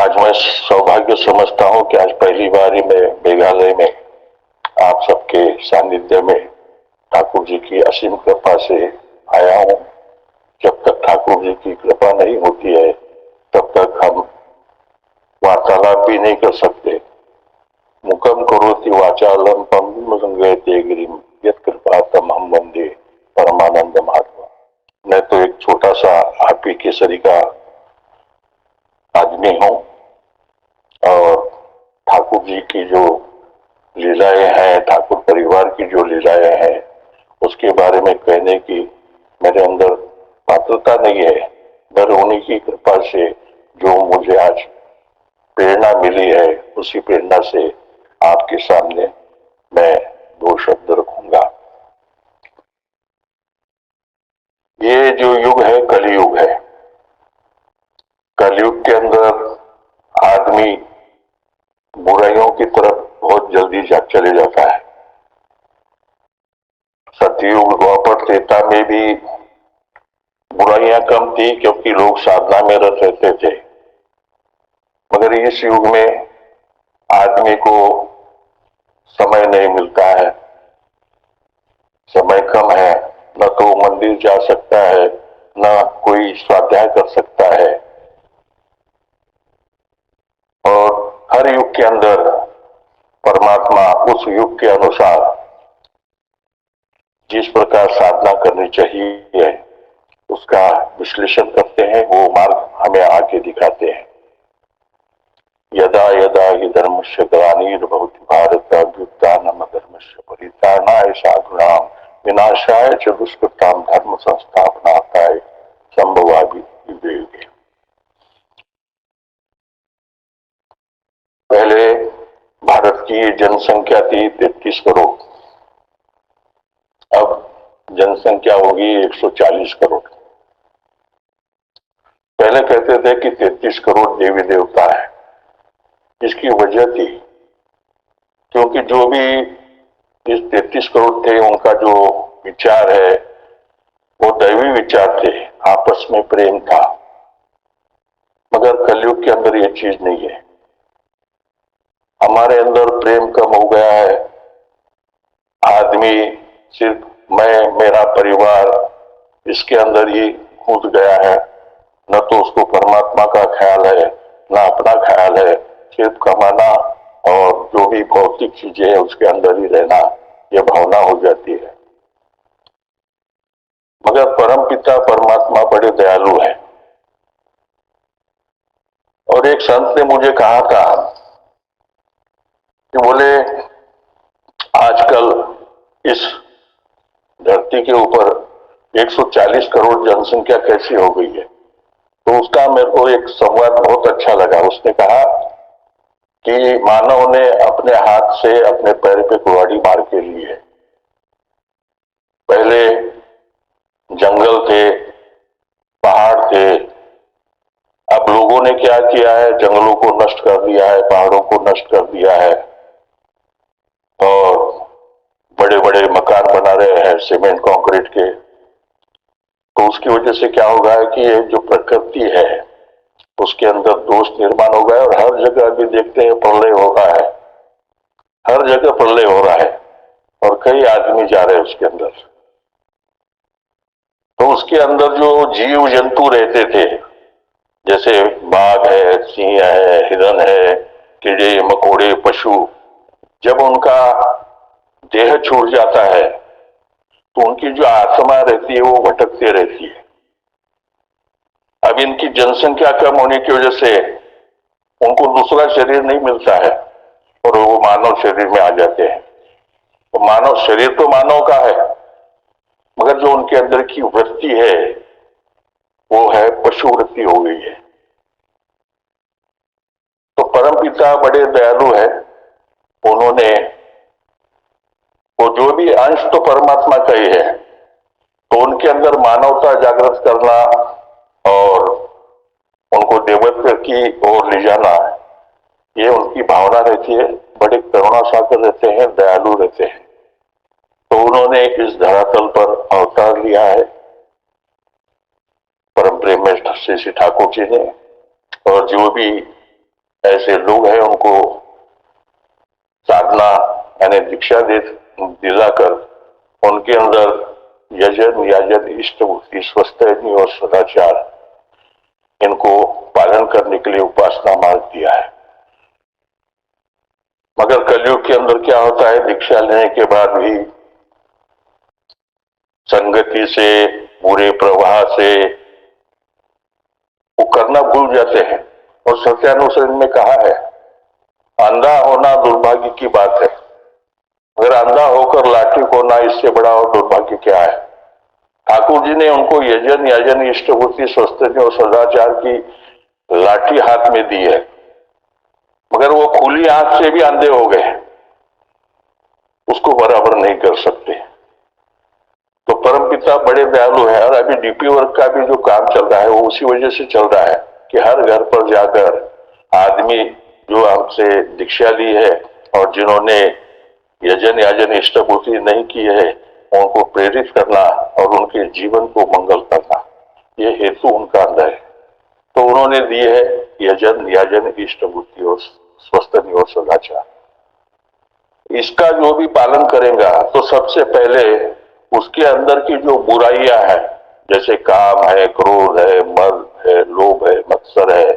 आज मैं सौभाग्य समझता हूँ कि आज पहली बार ही मैं मेघालय में आप सबके सानिध्य में ठाकुर जी की असीम कृपा से आया हूँ। जब तक ठाकुर जी की कृपा नहीं होती है तब तक हम वार्तालाप भी नहीं कर सकते। मुखम करोति वाचालम पंगुमंगयते गिरिम यत् कृपातम हम वंदे परमानंद महात्मा। मैं तो एक छोटा सा आपी केसरी का आदमी हूँ और ठाकुर जी की जो लीलाएं हैं, ठाकुर परिवार की जो लीलाएं हैं, उसके बारे में कहने की मेरे अंदर पात्रता नहीं है। पर उन्हीं की कृपा से जो मुझे आज प्रेरणा मिली है, उसी प्रेरणा से आपके सामने मैं दो शब्द रखूंगा। ये जो युग है कलयुग है। कलयुग के अंदर आदमी बुराइयों की तरफ बहुत जल्दी चले जाता है। सतयुग द्वापर त्रेता में भी बुराइयां कम थी क्योंकि लोग साधना में रत रहते थे, मगर इस युग में आदमी को समय नहीं मिलता है, समय कम है। न तो मंदिर जा सकता है, न कोई स्वाध्याय कर सकता है। और हर युग के अंदर परमात्मा उस युग के अनुसार जिस प्रकार साधना करनी चाहिए उसका विश्लेषण करते हैं, वो मार्ग हमें आके दिखाते हैं। यदा यदा हि धर्मस्य ग्लानिर्भवति भारत अभ्युत्थानम धर्मस्य परित्राणाय साधूनां विनाशाय च दुष्कृतां धर्म संस्थापनार्थाय संभवामि युगे युगे। पहले भारत की जनसंख्या थी 33 करोड़, अब जनसंख्या होगी 140 करोड़। पहले कहते थे कि 33 करोड़ देवी देवता है। इसकी वजह थी क्योंकि जो भी इस 33 करोड़ थे उनका जो विचार है वो दैवी विचार थे, आपस में प्रेम था। मगर कलयुग के अंदर ये चीज नहीं है। हमारे अंदर प्रेम कम हो गया है। आदमी सिर्फ मैं, मेरा परिवार, इसके अंदर ही कूद गया है। न तो उसको परमात्मा का ख्याल है, न अपना ख्याल है। सिर्फ कमाना और जो भी भौतिक चीजें है उसके अंदर ही रहना, ये भावना हो जाती है। मगर परम पिता परमात्मा बड़े दयालु है। और एक संत ने मुझे कहा था कि बोले आजकल इस धरती के ऊपर 140 करोड़ जनसंख्या कैसी हो गई है। तो उसका मेरे को एक संवाद बहुत अच्छा लगा। उसने कहा कि मानव ने अपने हाथ से अपने पैर पे कुल्हाड़ी मार के ली है। पहले जंगल थे, पहाड़ थे, अब लोगों ने क्या किया है, जंगलों को नष्ट कर दिया है, पहाड़ों को नष्ट कर दिया है और बड़े बड़े मकान बना रहे हैं सीमेंट कंक्रीट के। तो उसकी वजह से क्या होगा है कि ये जो प्रकृति है उसके अंदर दोष निर्माण हो गया और हर जगह अभी देखते हैं प्रलय हो रहा है। हर जगह प्रलय हो रहा है और कई आदमी जा रहे हैं उसके अंदर। तो उसके अंदर जो जीव जंतु रहते थे, जैसे बाघ है, सिंह है, हिरन है, कीड़े मकोड़े, पशु, जब उनका देह छूट जाता है तो उनकी जो आत्मा रहती है वो भटकती रहती है। अब इनकी जनसंख्या कम होने की वजह से उनको दूसरा शरीर नहीं मिलता है और वो मानव शरीर में आ जाते हैं। तो मानव शरीर तो मानव का है, मगर जो उनके अंदर की वृत्ति है वो है पशु वृत्ति हो गई है। तो परमपिता बड़े दयालु है। उन्होंने वो जो भी अंश तो परमात्मा का ही है, तो उनके अंदर मानवता जागृत करना और उनको देवत्व की ओर ले जाना, ये उनकी भावना रहती है। बड़े करुणा सागर रहते हैं, दयालु रहते हैं। तो उन्होंने इस धरातल पर अवतार लिया है परम प्रेम में श्री ठाकुर जी ने। और जो भी ऐसे लोग हैं, उनको साधना यानी दीक्षा दिलाकर उनके अंदर यजन याजन इष्ट भक्ति स्वस्थ और सदाचार इनको पालन करने के लिए उपासना मार्ग दिया है। मगर कलयुग के अंदर क्या होता है, दीक्षा लेने के बाद भी संगति से, बुरे प्रवाह से वो करना भूल जाते हैं। और सत्यानुसरण में कहा है, अंधा होना दुर्भाग्य की बात है, अगर अंधा होकर लाठी होना इससे बड़ा और दुर्भाग्य क्या है। ठाकुर जी ने उनको यजन याजन इष्ट भक्ति स्वस्थ और सदाचार की लाठी हाथ में दी है, मगर वो खुली आंख से भी अंधे हो गए, उसको बराबर नहीं कर सकते। तो परमपिता बड़े दयालु है। और अभी डीपी वर्क का भी जो काम चल रहा है वो उसी वजह से चल रहा है कि हर घर पर जाकर आदमी जो हमसे दीक्षा ली है और जिन्होंने यजन याजन इष्ट भक्ति नहीं की है उनको प्रेरित करना और उनके जीवन को मंगल करना, ये हेतु उनका अंदर है। तो उन्होंने दी है यजन याजन इष्ट भक्ति और स्वस्थ और सदाचार। इसका जो भी पालन करेगा तो सबसे पहले उसके अंदर की जो बुराइयां हैं, जैसे काम है, क्रोध है, मद है, लोभ है, मत्सर है,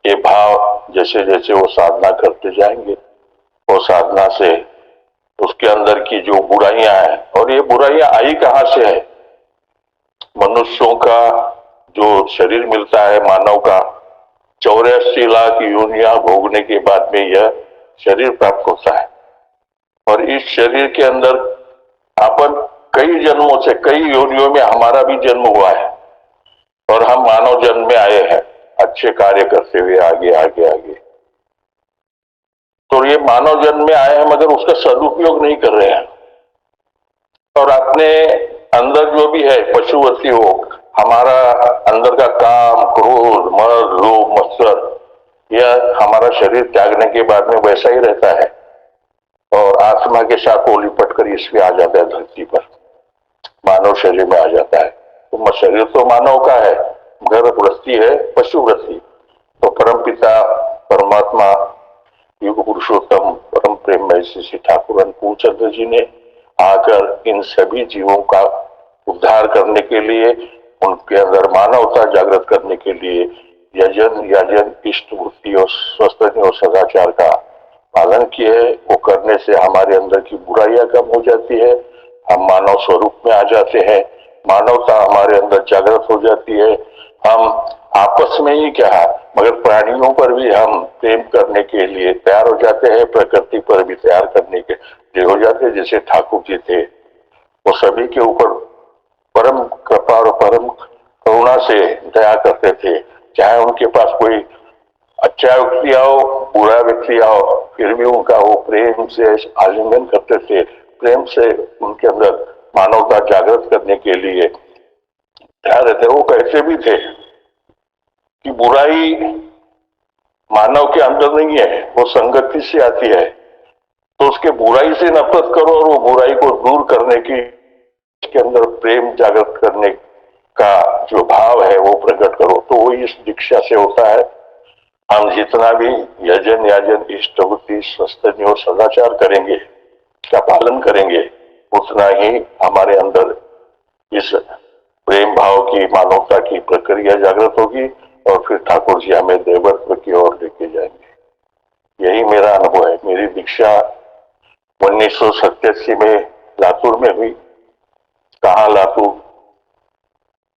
ये भाव जैसे जैसे वो साधना करते जाएंगे वो साधना से उसके अंदर की जो बुराइयां हैं, और ये बुराइयां आई कहां से है, मनुष्यों का जो शरीर मिलता है मानव का 84 लाख योनियां भोगने के बाद में यह शरीर प्राप्त होता है। और इस शरीर के अंदर अपन कई जन्मों से, कई योनियों में हमारा भी जन्म हुआ है और हम मानव जन्म में आए हैं अच्छे कार्य करते हुए आगे आगे आगे। तो ये मानव जन्म में आए हैं मगर उसका सदुपयोग नहीं कर रहे हैं और अपने अंदर जो भी है पशुवती हो, हमारा अंदर का काम क्रोध मद लोभ मत्सर, यह हमारा शरीर त्यागने के बाद में वैसा ही रहता है और आत्मा के साथ वो लिपट कर इसमें आ जाता है, धरती पर मानव शरीर में आ जाता है। तो शरीर तो मानव का है, घर वृत्ति है पशु वृत्ति। तो परमपिता परमात्मा युग पुरुषोत्तम परम प्रेम श्री ठाकुर पूर्णचंद्र जी ने आकर इन सभी जीवों का उद्धार करने के लिए, उनके अंदर मानवता जागृत करने के लिए यजन याजन इष्ट भक्ति और स्वस्थ और सदाचार का पालन किए है। वो करने से हमारे अंदर की बुराइयां कम हो जाती है, हम मानव स्वरूप में आ जाते हैं, मानवता हमारे अंदर जागृत हो जाती है। हम आपस में ही क्या मगर प्राणियों पर भी हम प्रेम करने के लिए तैयार हो जाते हैं, प्रकृति पर भी तैयार करने के लिए हो जाते हैं। जैसे ठाकुर जी थे, वो सभी के ऊपर परम कृपा और परम करुणा से दया करते थे, चाहे उनके पास कोई अच्छा व्यक्ति आओ बुरा व्यक्ति आओ, फिर भी उनका वो प्रेम से आलिंगन करते थे, प्रेम से उनके अंदर मानवता जागृत करने के लिए तैयार रहते। वो कहते भी थे कि बुराई मानव के अंदर नहीं है, वो संगति से आती है, तो उसके बुराई से नफरत करो और वो बुराई को दूर करने की, इसके अंदर प्रेम जागृत करने का जो भाव है वो प्रकट करो। तो वो इस दीक्षा से होता है। हम जितना भी यजन याजन इष्ट भक्ति स्वस्थ और सदाचार करेंगे, का पालन करेंगे, उतना ही हमारे अंदर इस प्रेम भाव की मानवता की प्रक्रिया जागृत होगी और फिर ठाकुर जी हमें देवत्व की ओर लेके जाएंगे। यही मेरा अनुभव है। मेरी दीक्षा 1987 में लातूर में हुई। कहाँ लातूर,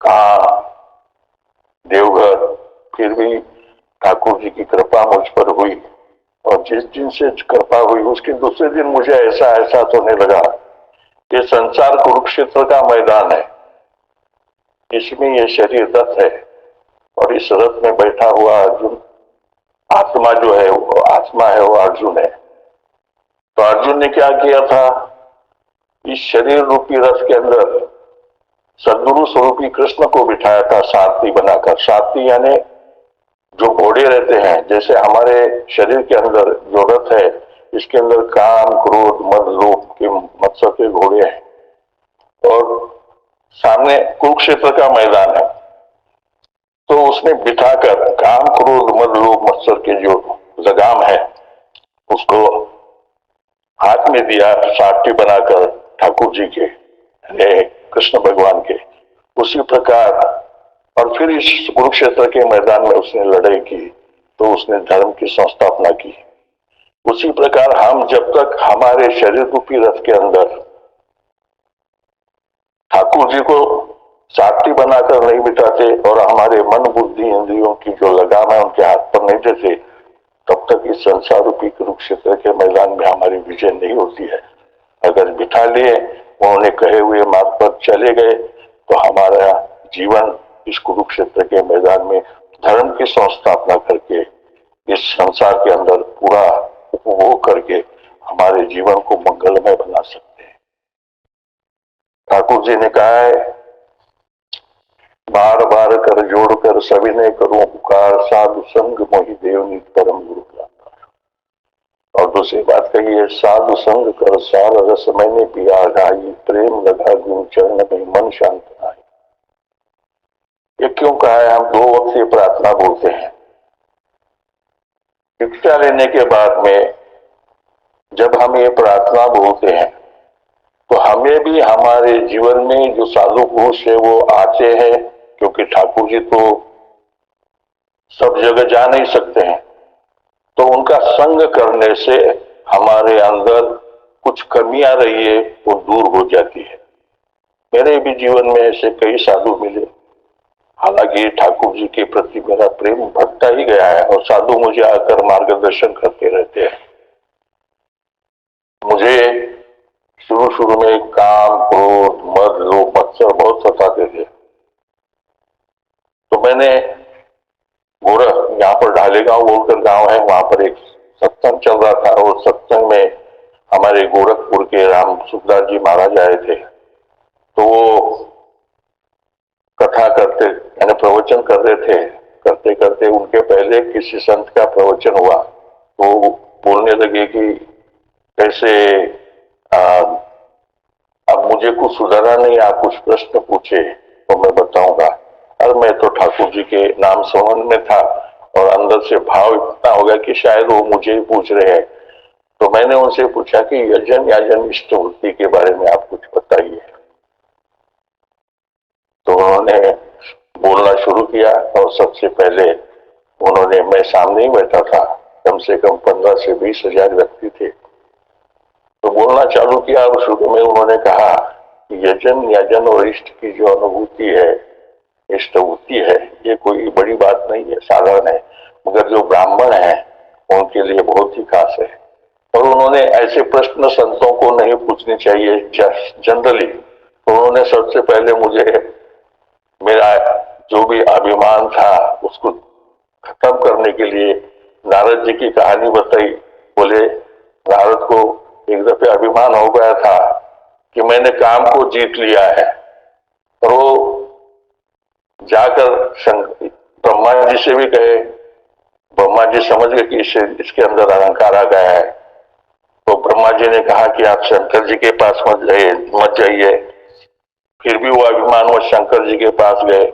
कहाँ देवघर, फिर भी ठाकुर जी की कृपा मुझ पर हुई और जिस दिन से कृपा हुई उसके दूसरे दिन मुझे ऐसा एहसास होने लगा कि संसार कुरुक्षेत्र का मैदान है, इसमें ये शरीर रथ है और इस रथ में बैठा हुआ अर्जुन, आत्मा जो है वो आत्मा है, वो अर्जुन है। तो अर्जुन ने क्या किया था, इस शरीर रूपी रथ के अंदर सद्गुरु स्वरूपी कृष्ण को बिठाया था सारथी बनाकर। सारथी यानी जो घोड़े रहते हैं, जैसे हमारे शरीर के अंदर जो रथ है इसके अंदर काम क्रोध मद लोभ के मत्सर के घोड़े हैं और सामने कुरुक्षेत्र का मैदान है। तो उसने बिठाकर काम क्रोध मद लोभ मत्सर के जो लगाम है उसको हाथ में दिया, सारथी बनाकर ठाकुर जी के, कृष्ण भगवान के। उसी प्रकार और फिर इस कुरुक्षेत्र के मैदान में उसने लड़ाई की तो उसने धर्म की संस्थापना की। उसी प्रकार हम जब तक हमारे शरीर रूपी रथ के अंदर ठाकुर जी को सारथी बनाकर नहीं बिठाते और हमारे मन बुद्धि इंद्रियों की जो लगाम है उनके हाथ पर नहीं देते, तब तक इस संसार रूपी कुरुक्षेत्र के मैदान में हमारी विजय नहीं होती है। अगर बिठा लिए, उन्होंने कहे हुए मार्ग पर चले गए तो हमारा जीवन इस कुरुक्षेत्र के मैदान में धर्म की संस्थापना करके इस संसार के अंदर पूरा उपभोग करके हमारे जीवन को मंगलमय बना सकते हैं। ठाकुर जी ने कहा है, बार बार कर जोड़कर सभी ने करूं पुकार, साधु संग मोहि देव नित परम गुरु प्राप्त। और दूसरी बात कही है, साधु संग कर सार रस मैंने पिया ढाई, प्रेम लगा गुरु चरण में मन शांत आई। ये क्यों कहा है? हम 2 वक्त ये प्रार्थना बोलते हैं। शिक्षा लेने के बाद में जब हम ये प्रार्थना बोलते हैं तो हमें भी हमारे जीवन में जो साधु पुरुष है वो आते हैं, क्योंकि ठाकुर जी तो सब जगह जा नहीं सकते हैं, तो उनका संग करने से हमारे अंदर कुछ कमियां रही है वो दूर हो जाती है। मेरे भी जीवन में ऐसे कई साधु मिले, हालांकि ठाकुर जी के प्रति मेरा प्रेम बढ़ता ही गया है और साधु मुझे आकर मार्गदर्शन करते रहते हैं। मुझे शुरू में काम क्रोध मद लोभ मत्सर बहुत सताते थे, तो मैंने गोरख, यहाँ पर ढालेगांव बोलकर गांव है, वहां पर एक सत्संग चल रहा था और सत्संग में हमारे गोरखपुर के राम सुखदास जी महाराज आए थे। तो वो कथा करते यानी प्रवचन कर रहे थे, करते करते उनके पहले किसी संत का प्रवचन हुआ तो बोलने लगे कि कैसे अब मुझे कुछ सुधारा नहीं, आप कुछ प्रश्न पूछे तो मैं बताऊंगा। और मैं तो ठाकुर जी के नाम स्मरण में था और अंदर से भाव इतना हो गया कि शायद वो मुझे ही पूछ रहे हैं। तो मैंने उनसे पूछा कि यजन याजन इष्टवृत्ति के बारे में आप कुछ बताइए। तो उन्होंने बोलना शुरू किया और सबसे पहले उन्होंने, मैं सामने ही बैठा था, कम से कम 15 से 20 हजार व्यक्ति थे, तो बोलना चालू किया और शुरू में उन्होंने कहा कि यजन याजन और इष्ट की जो अनुभूति है, इष्टवृत्ति है, ये कोई बड़ी बात नहीं है, साधारण है, मगर जो ब्राह्मण है उनके लिए बहुत ही खास है। और उन्होंने ऐसे प्रश्न संतों को नहीं पूछने चाहिए जनरली। तो उन्होंने सबसे पहले मुझे मेरा जो भी अभिमान था उसको खत्म करने के लिए नारद जी की कहानी बताई। बोले नारद को एक दफे अभिमान हो गया था कि मैंने काम को जीत लिया है, और वो जाकर ब्रह्मा जी से भी कहे, ब्रह्मा जी समझ गए कि इसके अंदर अहंकार आ गया है। तो ब्रह्मा जी ने कहा कि आप शंकर जी के पास मत जाइए। फिर भी वो अभिमान वो शंकर जी के पास गए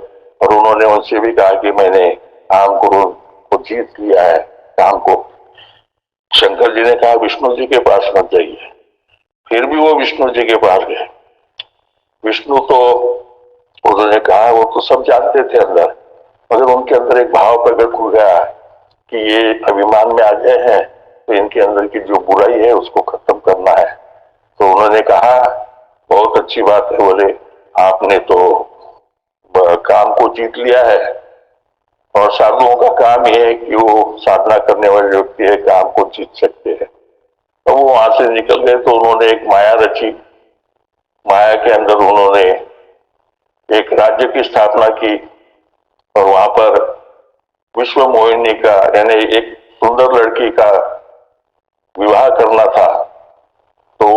और उन्होंने उनसे भी कहा कि मैंने काम को जीत लिया है, काम को। शंकर जी ने कहा विष्णु जी के पास मत जाइए। फिर भी वो विष्णु जी के पास गए। विष्णु तो उन्होंने कहा वो तो सब जानते थे अंदर, मगर उनके अंदर एक भाव प्रकट हो गया कि ये अभिमान में आ गए हैं, तो इनके अंदर की जो बुराई है उसको खत्म करना है। तो उन्होंने कहा बहुत अच्छी बात है, बोले आपने तो काम को जीत लिया है, और साधुओं का काम यह है कि वो साधना करने वाले व्यक्ति है काम को जीत सकते हैं। तो वो वहां से निकल गए। तो उन्होंने एक माया रची, माया के अंदर उन्होंने एक राज्य की स्थापना की और वहां पर विश्व मोहिनी का यानी एक सुंदर लड़की का विवाह करना था। तो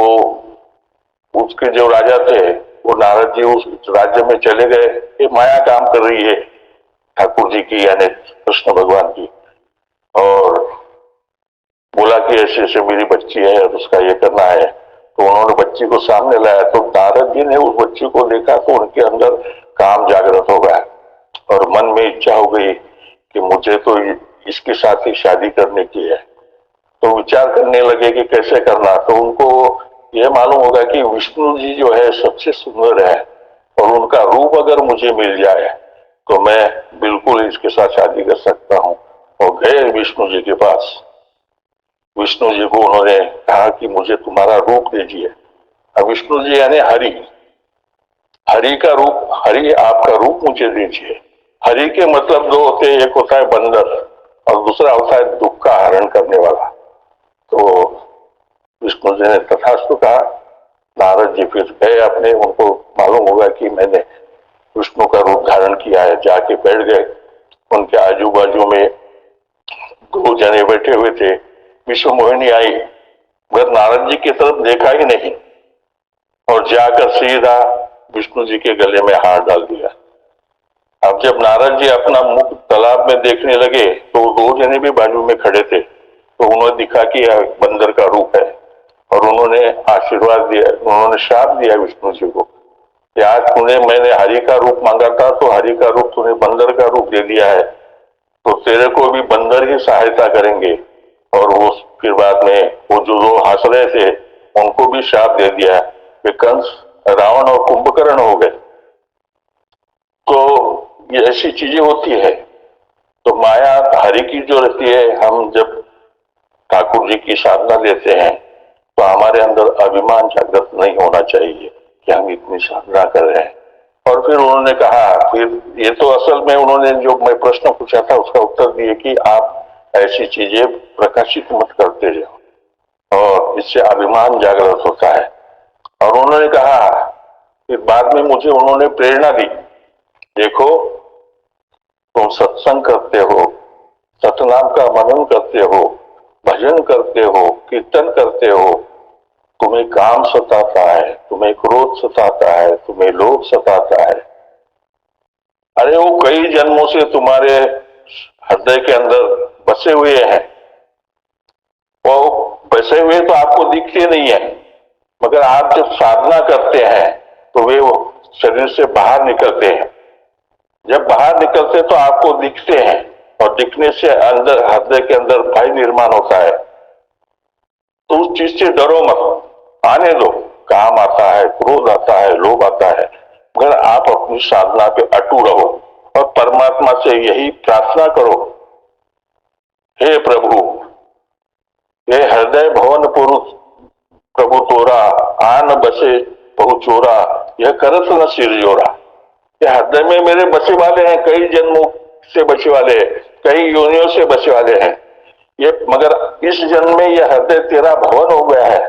उसके जो राजा थे वो नारद जी उस राज्य में चले गए। ये माया काम कर रही है ठाकुर जी की यानी कृष्ण भगवान की, और बोला कि ऐसे ऐसे मेरी बच्ची है और उसका ये करना है। तो उन्होंने बच्ची को सामने लाया। तो नारद जी ने उस बच्ची को देखा तो उनके अंदर काम जागृत हो गया। और मन में इच्छा हो गई कि मुझे तो इसके साथ ही शादी करने की है। तो विचार करने लगे कि कैसे करना। तो उनको ये मालूम होगा कि विष्णु जी जो है सबसे सुंदर है और उनका रूप अगर मुझे मिल जाए तो मैं बिल्कुल इसके साथ शादी कर सकता हूँ। और गए विष्णु जी के पास। विष्णु जी को उन्होंने कहा कि मुझे तुम्हारा रूप दीजिए। अब विष्णु जी यानी हरि, हरि का रूप, हरि आपका रूप मुझे दीजिए। हरि के मतलब दो होते हैं, एक होता है बंदर और दूसरा होता है दुख का हरण करने वाला। तो विष्णु जी ने तथास्तु कहा। नारद जी फिर गए अपने, उनको मालूम होगा कि मैंने विष्णु का रूप धारण किया है। जाके बैठ गए। उनके आजू बाजू में 2 जने बैठे हुए थे। विश्व मोहिनी आई मगर नारद जी की तरफ देखा ही नहीं और जाकर सीधा विष्णु जी के गले में हाथ डाल दिया। अब जब नारद जी अपना मुख तालाब में देखने लगे तो 2 जने भी बाजू में खड़े थे। तो उन्हें दिखा कि यह बंदर का रूप है और उन्होंने आशीर्वाद दिया, उन्होंने श्राप दिया विष्णु जी को कि आज तूने, मैंने हरि का रूप मांगा था तो हरि का रूप तूने बंदर का रूप दे दिया है, तो तेरे को भी बंदर ही सहायता करेंगे। और वो फिर बाद में वो जो हंस रहे थे उनको भी श्राप दे दिया कि कंस, रावण और कुंभकर्ण हो गए। तो ये ऐसी चीजें होती है। तो माया हरि की जो रहती है, हम जब ठाकुर जी की साधना लेते हैं तो हमारे अंदर अभिमान जागृत नहीं होना चाहिए कि हम इतनी साधना कर रहे हैं। और फिर उन्होंने कहा, फिर ये तो असल में उन्होंने जो मैं प्रश्न पूछा था उसका उत्तर दिए कि आप ऐसी चीजें प्रकाशित मत करते रहो और इससे अभिमान जागृत होता है। और उन्होंने कहा, फिर बाद में मुझे उन्होंने प्रेरणा दी, देखो तुम सत्संग करते हो, सतनाम का मनन करते हो, भजन करते हो, कीर्तन करते हो, तुम्हें काम सताता है, तुम्हें क्रोध सताता है, तुम्हें लोभ सताता है। अरे वो कई जन्मों से तुम्हारे हृदय के अंदर बसे हुए हैं। वो बसे हुए तो आपको दिखते नहीं है, मगर आप जब साधना करते हैं तो वे वो शरीर से बाहर निकलते हैं। जब बाहर निकलते तो आपको दिखते हैं और दिखने से अंदर हृदय के अंदर भय निर्माण होता है। तो उस चीज से डरो मत, आने दो। काम आता है, क्रोध आता है, लोभ आता है, मगर आप अपनी साधना पे अटू रहो और परमात्मा से यही प्रार्थना करो, हे प्रभु, हे हृदय भवन पुरुष प्रभु तोरा, आन बसे बहु चोरा, यह करत न सिर जोरा। ये हृदय में मेरे बसे वाले हैं, कई जन्मों से बसे वाले हैं, कई योनियों से बसे वाले हैं ये, मगर इस जन्म में यह हृदय तेरा भवन हो गया है।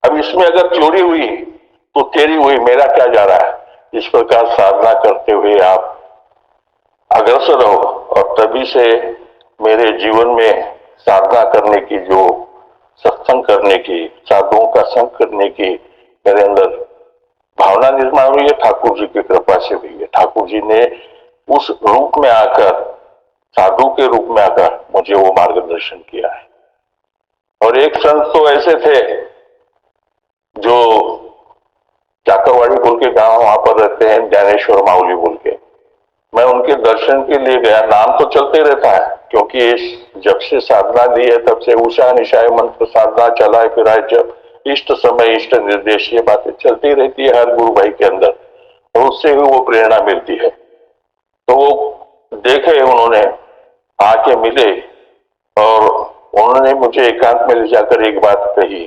अब इसमें अगर चोरी हुई तो तेरी हुई, मेरा क्या जा रहा है। इस प्रकार साधना करते हुए आप अग्रसर रहो और तभी से मेरे जीवन में साधना करने की, जो सत्संग करने की, साधुओं का संग करने की मेरे अंदर भावना निर्माण हुई है। ठाकुर जी की कृपा से हुई है। ठाकुर जी ने उस रूप में आकर, साधु के रूप में आकर मुझे वो मार्गदर्शन किया है। और एक संत तो ऐसे थे जो चाकरवाड़ी बोल के गांव, वहां पर रहते हैं, ज्ञानेश्वर माउली बोल के। मैं उनके दर्शन के लिए गया। नाम तो चलते रहता है क्योंकि जब से साधना दी है तब से उषा निशाय मंत्र साधना चलाए फिराए जब, इष्ट समय इष्ट निर्देश, ये बातें चलती रहती है हर गुरु भाई के अंदर। तो उससे ही वो प्रेरणा मिलती है। तो वो देखे, उन्होंने आके मिले और उन्होंने मुझे एकांत में ले जाकर एक बात कही।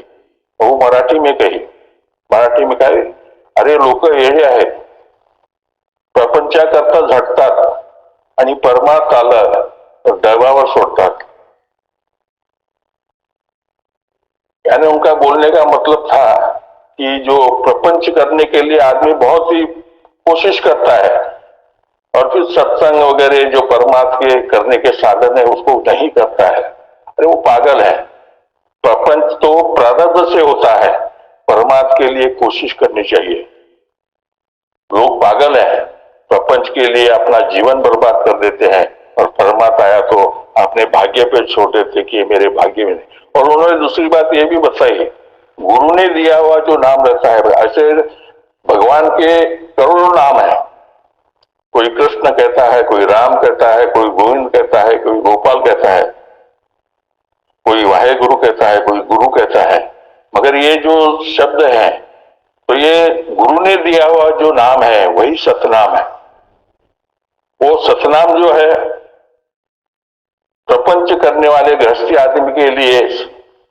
वो मराठी में कही। मराठी में कही, अरे लोक येडे आहेत, प्रपंचाकरता झटतात आणि परमार्थाला दैवावर सोडतात। यानी उनका बोलने का मतलब था कि जो प्रपंच करने के लिए आदमी बहुत ही कोशिश करता है और फिर सत्संग वगैरह जो परमात्मा के करने के साधन है उसको नहीं करता है, अरे वो पागल है। प्रपंच तो प्रारब्ध से होता है, परमात्मा के लिए कोशिश करनी चाहिए। लोग पागल है, प्रपंच के लिए अपना जीवन बर्बाद कर देते हैं और परमात्मा आया तो अपने भाग्य पे छोड़ देते कि मेरे भाग्य में नहीं। और उन्होंने दूसरी बात ये भी बताई, गुरु ने दिया हुआ जो नाम रहता है, ऐसे भगवान के करोड़ों नाम है, कोई कृष्ण कहता है, कोई राम कहता है, कोई गोविंद कहता है, कोई गोपाल कहता है, कोई वाहे गुरु कहता है, कोई गुरु कहता है। मगर ये जो शब्द है तो ये गुरु ने दिया हुआ जो नाम है वही सतनाम है। वो सतनाम जो है प्रपंच करने वाले गृहस्थी आदमी के लिए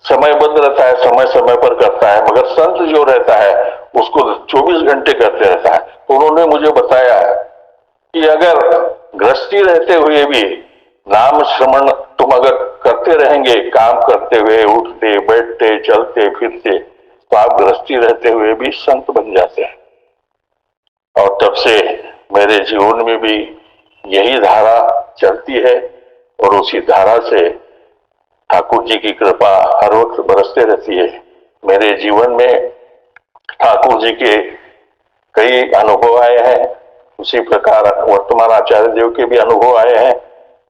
समयबद्ध रहता है, समय समय पर करता है, मगर संत जो रहता है उसको 24 घंटे करते रहता है। तो उन्होंने मुझे बताया कि अगर गृहस्थी रहते हुए भी नाम श्रवण तुम अगर करते रहेंगे, काम करते हुए, उठते बैठते चलते फिरते, तो आप गृहस्थी रहते हुए भी संत बन जाते हैं। और तब से मेरे जीवन में भी यही धारा चलती है और उसी धारा से ठाकुर जी की कृपा हर वक्त बरसते रहती है। मेरे जीवन में ठाकुर जी के कई अनुभव आए हैं, उसी प्रकार वर्तमान आचार्य देव के भी अनुभव आए हैं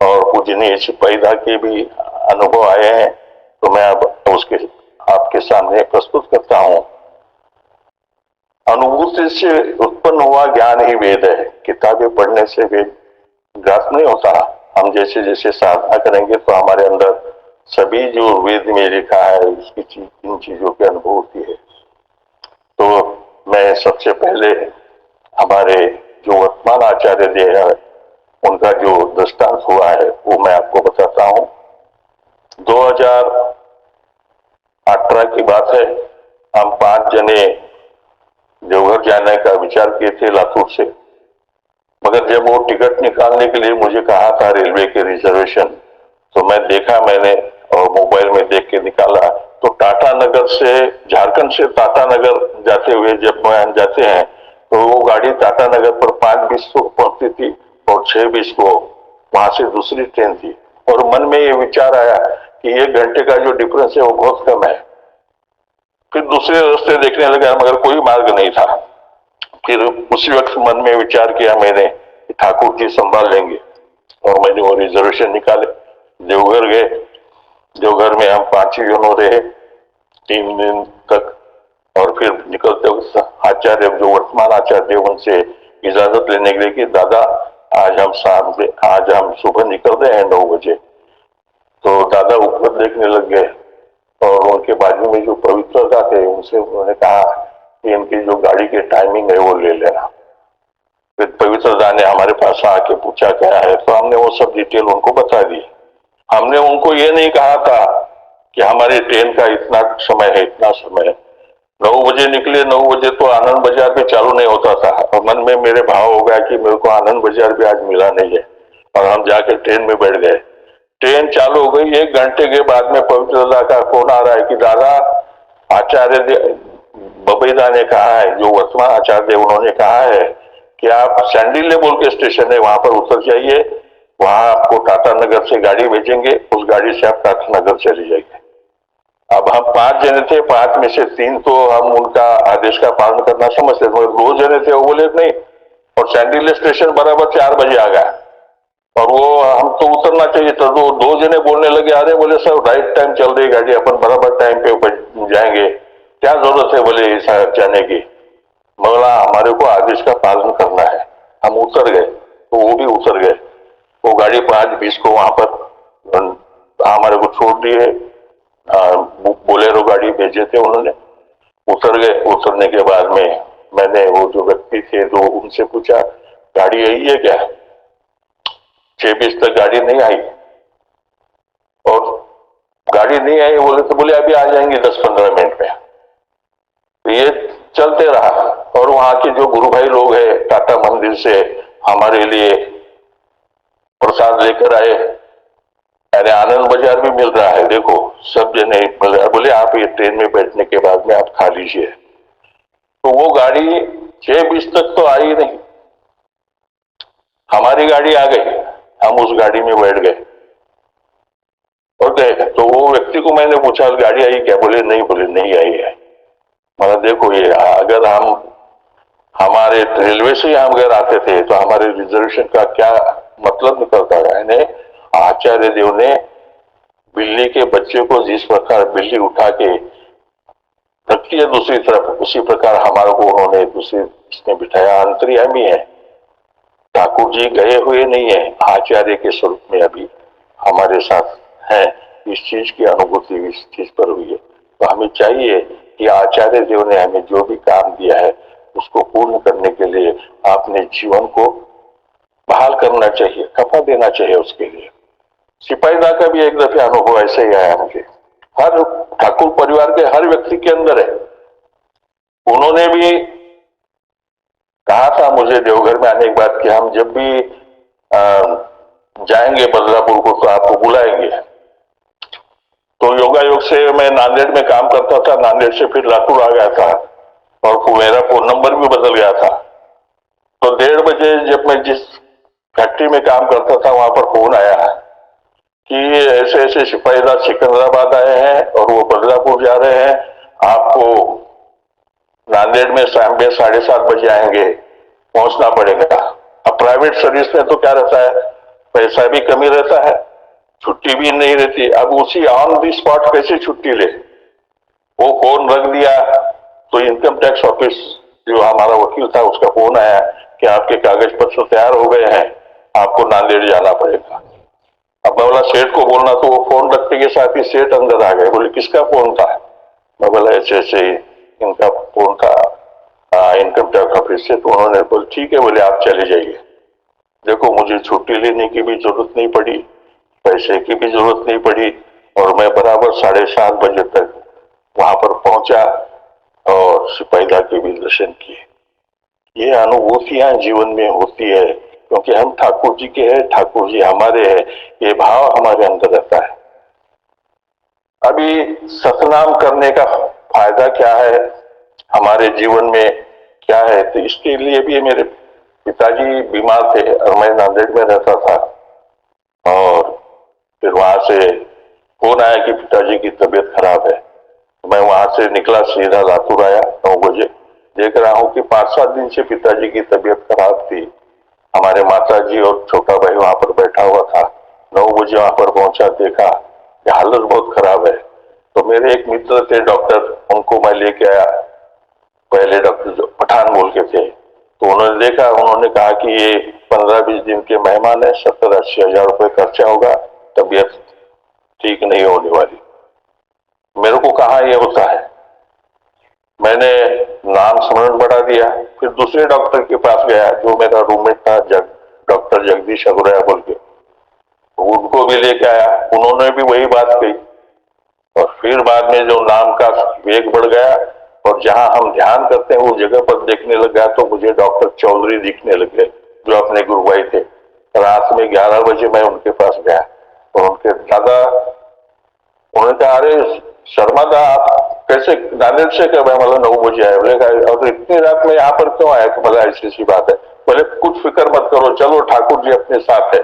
और पूजनीय सिपाहीदा के भी अनुभव आए हैं। तो मैं अब उसके आपके सामने प्रस्तुत करता हूं। अनुभूति से उत्पन्न हुआ ज्ञान ही वेद है। किताबें पढ़ने से वेद ज्ञात नहीं होता। हम जैसे जैसे साधना करेंगे तो हमारे अंदर सभी जो वेद में लिखा है इन चीजों की अनुभूति है। तो मैं सबसे पहले हमारे जो वर्तमान आचार्य देव है उनका जो दृष्टांत हुआ है वो मैं आपको बताता हूँ। 2018 की बात है। हम 5 जने देवघर जाने का विचार किए थे लातूर से, मगर जब वो टिकट निकालने के लिए मुझे कहा था रेलवे के रिजर्वेशन, तो मैंने और मोबाइल में देख के निकाला तो टाटा नगर से, झारखंड से टाटा नगर जाते हुए जब वहां जाते हैं तो वो गाड़ी टाटा नगर पर 5:20 को पहुंचती थी और 6:20 को वहां से दूसरी ट्रेन थी। और मन में ये विचार आया कि 1 घंटे का जो डिफरेंस है वो बहुत कम है। फिर दूसरे रास्ते देखने लगा मगर कोई मार्ग नहीं था। फिर उसी वक्त मन में विचार किया मैंने कि ठाकुर जी संभाल लेंगे और मैंने वो रिजर्वेशन निकाले। देवघर गए। देवघर में हम 5 जनों रहे 3 दिन तक और फिर निकलते वक्त आचार्य जो वर्तमान आचार्य उनसे इजाजत लेने के लिए कि दादा आज हम सुबह निकल रहे हैं 9 बजे। तो दादा ऊपर देखने लग गए और उनके बाजू में जो पवित्रता थे उनसे उन्होंने कहा कि इनकी जो गाड़ी की टाइमिंग है वो ले लेना। फिर पवित्रता ने हमारे पास आके पूछा क्या है, तो हमने वो सब डिटेल उनको बता दी। हमने उनको ये नहीं कहा था कि हमारी ट्रेन का इतना समय है, इतना समय है। 9 बजे निकले, 9 बजे तो आनंद बाजार भी चालू नहीं होता था और मन में मेरे भाव हो गया कि मेरे को आनंद बाजार भी आज मिला नहीं है और हम जाके ट्रेन में बैठ गए। ट्रेन चालू हो गई। 1 घंटे के बाद में पवित्रता का फोन आ रहा है कि दादा आचार्य बबैदा ने कहा है, जो वर्तमान आचार्य उन्होंने कहा है कि आप सैंडिले बोल के स्टेशन है वहां पर उतर जाइए, वहां आपको टाटा नगर से गाड़ी भेजेंगे, उस गाड़ी से आप टाटा नगर चले जाइए। अब हम 5 जने थे, 5 में से 3 तो हम उनका आदेश का पालन करना समझते थे, मगर 2 जने थे वो बोले नहीं। और सैंडिले स्टेशन बराबर 4 बजे आ गया और वो हम तो उतरना चाहिए था। तो 2 जने बोलने लगे, अरे बोले सर राइट टाइम चल रही गाड़ी, अपन बराबर टाइम पे जाएंगे, क्या जरूरत है बोले जाने की। मगर हमारे को आदेश का पालन करना है। हम उतर गए तो वो भी उतर गए। वो गाड़ी 5:20 को वहां पर हमारे को छोड़ दिए। बोलेरो गाड़ी भेजे थे उन्होंने। उतर गए। उतरने के बाद में मैंने वो जो व्यक्ति थे तो उनसे पूछा गाड़ी आई है क्या। 6:20 तक गाड़ी नहीं आई और गाड़ी नहीं आई बोले तो बोले अभी आ जाएंगे 10-15 मिनट में। तो ये चलते रहा और वहां के जो गुरु भाई लोग हैं टाटा मंदिर से हमारे लिए प्रसाद लेकर आए। अरे आनंद बाजार भी मिल रहा है, देखो सब जने बोले आप ये ट्रेन में बैठने के बाद में आप खा लीजिए। तो वो गाड़ी 6:20 तक तो आई नहीं, हमारी गाड़ी आ गई। हम उस गाड़ी में बैठ गए और गए। तो वो व्यक्ति को मैंने पूछा गाड़ी आई क्या, बोले नहीं आई है। मतलब देखो ये अगर हम हमारे रेलवे से हम अगर आते थे तो हमारे रिजर्वेशन का क्या मतलब निकलता है। यानी आचार्य देव ने बिल्ली के बच्चे को जिस प्रकार बिल्ली उठा के रखती है दूसरी तरफ, उसी प्रकार हमारे को उन्होंने दूसरी इसमें बिठाया। अंतर्यामी है। ठाकुर जी गए हुए नहीं है, आचार्य के स्वरूप में अभी हमारे साथ है। इस चीज की अनुभूति इस चीज पर हुई है। तो हमें चाहिए कि आचार्य देव ने हमें जो भी काम दिया है उसको पूर्ण करने के लिए अपने जीवन को बहाल करना चाहिए, खपा देना चाहिए उसके लिए। सिपाहीदा का भी एक दफे अनुभव ऐसे ही आया मुझे। हर ठाकुर परिवार के हर व्यक्ति के अंदर है। उन्होंने भी कहा था मुझे देवघर में आने के बाद कि हम जब भी जाएंगे बदलापुर को तो आपको बुलाएंगे। तो योगायोग से मैं नांदेड़ में काम करता था, नांदेड़ से फिर लातूर आ गया था और मेरा फोन नंबर भी बदल गया था। तो 1:30 बजे जब मैं जिस फैक्ट्री में काम करता था वहां पर फोन आया कि ऐसे ऐसे सिपाहीदार सिकंदराबाद आए हैं और वो बदलापुर जा रहे हैं, आपको नांदेड़ में शाम में 7:30 बजे आएंगे, पहुंचना पड़ेगा। अब प्राइवेट सर्विस में तो क्या रहता है, पैसा भी कमी रहता है, छुट्टी भी नहीं रहती। अब उसी ऑन दी स्पॉट कैसे छुट्टी ले। वो फोन रख दिया तो इनकम टैक्स ऑफिस जो हमारा वकील था उसका फोन आया कि आपके कागज पत्र तैयार हो गए हैं, आपको नांदेड़ जाना पड़ेगा। अब मैं बोला सेठ को बोलना, तो वो फोन रखने के साथ ही सेठ अंदर आ गए। बोले किसका फोन था? मैं बोला ऐसे ऐसे इनका फोन था इनकम टैक्स ऑफिस से। तो उन्होंने बोले ठीक है, बोले आप चले जाइए। देखो मुझे छुट्टी लेने की भी जरूरत नहीं पड़ी, पैसे की भी जरूरत नहीं पड़ी और मैं बराबर 7:30 बजे तक वहां पर पहुंचा और सिपाहीदा के भी दर्शन किए। ये अनुभूतियां जीवन में होती है क्योंकि हम ठाकुर जी के हैं, ठाकुर जी हमारे हैं, ये भाव हमारे अंदर रहता है। अभी सतनाम करने का फायदा क्या है, हमारे जीवन में क्या है, तो इसके लिए भी मेरे पिताजी बीमार थे और मैं नांदेड़ में रहता था और फिर वहां से फोन आया कि पिताजी की तबीयत खराब है। मैं वहां से निकला, सीधा लातूर आया 9 बजे। देख रहा हूँ कि 5-7 दिन से पिताजी की तबीयत खराब थी। हमारे माता जी और छोटा भाई वहां पर बैठा हुआ था। 9 बजे वहां पर पहुंचा, देखा कि हालत बहुत खराब है। तो मेरे एक मित्र थे डॉक्टर, उनको मैं लेके आया। पहले डॉक्टर जो पठान बोल के थे, तो उन्होंने देखा, उन्होंने कहा कि ये 15-20 दिन के मेहमान है, 70-80 हजार रुपए खर्चा होगा, तबीयत ठीक नहीं होने वाली। मेरे को कहा यह होता है, मैंने नाम स्मरण बढ़ा दिया। फिर दूसरे डॉक्टर के पास गया जो मेरा रूममेट था, डॉक्टर जगदीश अग्रवाल बोल के, उनको भी लेके आया। उन्होंने भी वही बात कही और फिर बाद में जो नाम का वेग बढ़ गया और जहां हम ध्यान करते हैं उस जगह पर देखने लग गया तो मुझे डॉक्टर चौधरी दिखने लगे जो अपने गुरु भाई थे। रात में 11 बजे मैं उनके पास गया और उनके दादा, उन्होंने कहा अरे शर्मा दा आप कैसे नांदेड़ से कब है? मतलब 9 बजे आए। बोले और इतनी रात में यहाँ पर क्यों आए? तो बोला ऐसी सी बात है। बोले कुछ फिक्र मत करो, चलो ठाकुर जी अपने साथ है।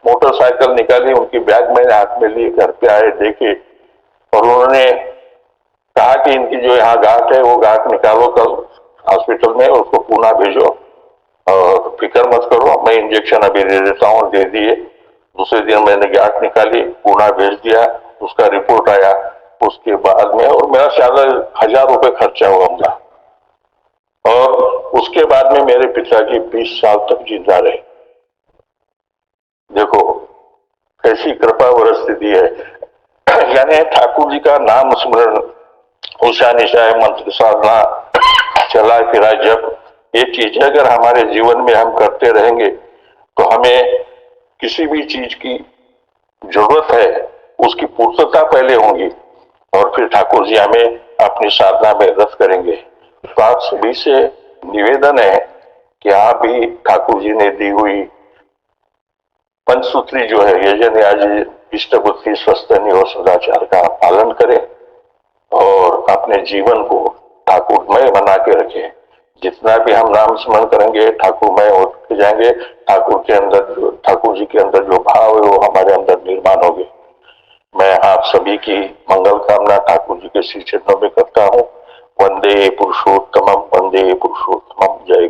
मोटरसाइकिल निकाली, उनकी बैग मैंने हाथ में ली, घर पे आए, देखे और उन्होंने कहा कि इनकी जो यहाँ गांठ है वो गांठ निकालो कल हॉस्पिटल में, उसको पुणे भेजो और फिक्र मत करो, मैं इंजेक्शन अभी दे देता हूँ। दे दिए। दूसरे दिन मैंने गांठ निकाली, पुणे भेज दिया, उसका रिपोर्ट आया। उसके बाद में और मेरा शायद 1000 रुपए खर्चा हुआ होगा और उसके बाद में मेरे पिताजी 20 साल तक जिंदा रहे। देखो कैसी कृपा परिस्थिति है। यानी ठाकुर जी का नाम स्मरण, उषा निशा मंत्र साधना, चला फिरा जब, ये चीजें अगर हमारे जीवन में हम करते रहेंगे तो हमें किसी भी चीज की जरूरत है उसकी पूर्तता पहले होगी और फिर ठाकुर जी हमें अपनी साधना में रत करेंगे। तो आप सभी से निवेदन है कि आप भी ठाकुर जी ने दी हुई पंचसूत्री जो है यजन आज इष्ट बुद्धि स्वस्थ निहो सदाचार का पालन करें और अपने जीवन को ठाकुरमय बना के रखें। जितना भी हम नाम स्मरण करेंगे ठाकुरमय होते जाएंगे। ठाकुर जी के अंदर जो भाव है वो हमारे अंदर निर्माण होंगे। मैं आप सभी की मंगल कामना ठाकुर जी के श्री चरणों में करता हूँ। वंदे पुरुषोत्तमम, वंदे पुरुषोत्तमम। जय